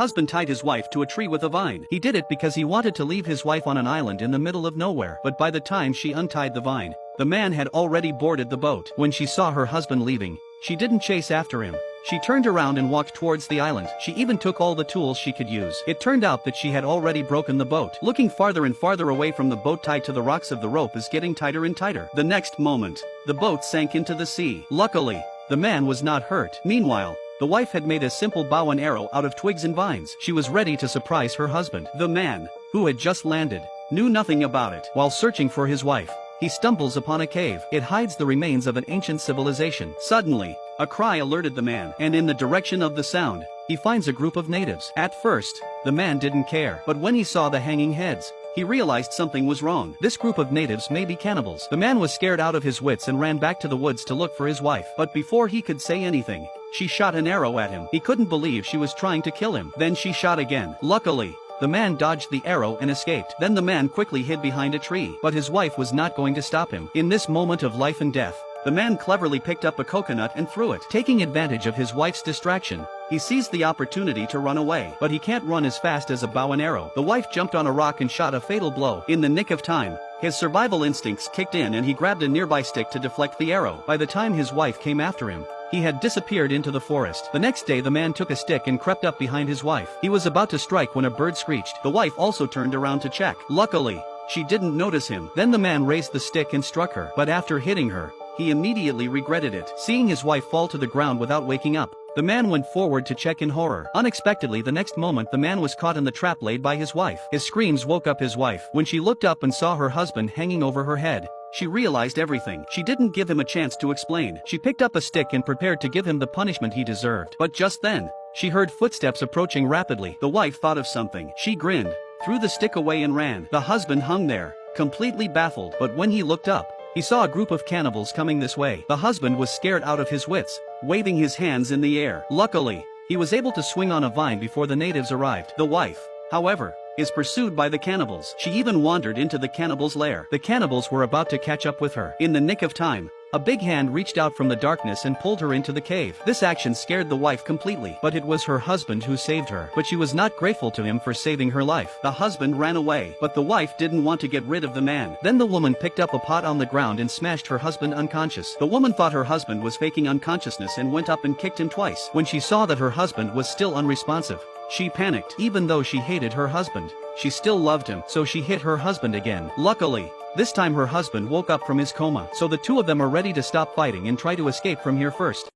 Husband tied his wife to a tree with a vine. He did it because he wanted to leave his wife on an island in the middle of nowhere. But by the time she untied the vine, the man had already boarded the boat. When she saw her husband leaving, she didn't chase after him. She turned around and walked towards the island. She even took all the tools she could use. It turned out that she had already broken the boat. Looking farther and farther away from the boat tied to the rocks of the rope is getting tighter and tighter. The next moment, the boat sank into the sea. Luckily, the man was not hurt. Meanwhile, the wife had made a simple bow and arrow out of twigs and vines. She was ready to surprise her husband. The man, who had just landed, knew nothing about it. While searching for his wife, he stumbles upon a cave. It hides the remains of an ancient civilization. Suddenly, a cry alerted the man, and in the direction of the sound, he finds a group of natives. At first, the man didn't care, but when he saw the hanging heads, he realized something was wrong. This group of natives may be cannibals. The man was scared out of his wits and ran back to the woods to look for his wife. But before he could say anything, she shot an arrow at him. He couldn't believe she was trying to kill him. Then she shot again. Luckily, the man dodged the arrow and escaped. Then the man quickly hid behind a tree. But his wife was not going to stop him. In this moment of life and death, the man cleverly picked up a coconut and threw it. Taking advantage of his wife's distraction, he seized the opportunity to run away. But he can't run as fast as a bow and arrow. The wife jumped on a rock and shot a fatal blow. In the nick of time, his survival instincts kicked in and he grabbed a nearby stick to deflect the arrow. By the time his wife came after him, he had disappeared into the forest. The next day the man took a stick and crept up behind his wife. He was about to strike when a bird screeched. The wife also turned around to check. Luckily, she didn't notice him. Then the man raised the stick and struck her. But after hitting her, he immediately regretted it. Seeing his wife fall to the ground without waking up, the man went forward to check in horror. Unexpectedly, the next moment the man was caught in the trap laid by his wife. His screams woke up his wife. When she looked up and saw her husband hanging over her head, she realized everything. She didn't give him a chance to explain. She picked up a stick and prepared to give him the punishment he deserved. But just then, she heard footsteps approaching rapidly. The wife thought of something. She grinned, threw the stick away and ran. The husband hung there, completely baffled. But when he looked up, he saw a group of cannibals coming this way. The husband was scared out of his wits, waving his hands in the air. Luckily, he was able to swing on a vine before the natives arrived. The wife, however, is pursued by the cannibals. She even wandered into the cannibals' lair. The cannibals were about to catch up with her. In the nick of time, a big hand reached out from the darkness and pulled her into the cave. This action scared the wife completely, but it was her husband who saved her. But she was not grateful to him for saving her life. The husband ran away, but the wife didn't want to get rid of the man. Then the woman picked up a pot on the ground and smashed her husband unconscious. The woman thought her husband was faking unconsciousness and went up and kicked him twice. When she saw that her husband was still unresponsive, she panicked. Even though she hated her husband, she still loved him, so she hit her husband again. Luckily, this time her husband woke up from his coma, so the two of them are ready to stop fighting and try to escape from here first.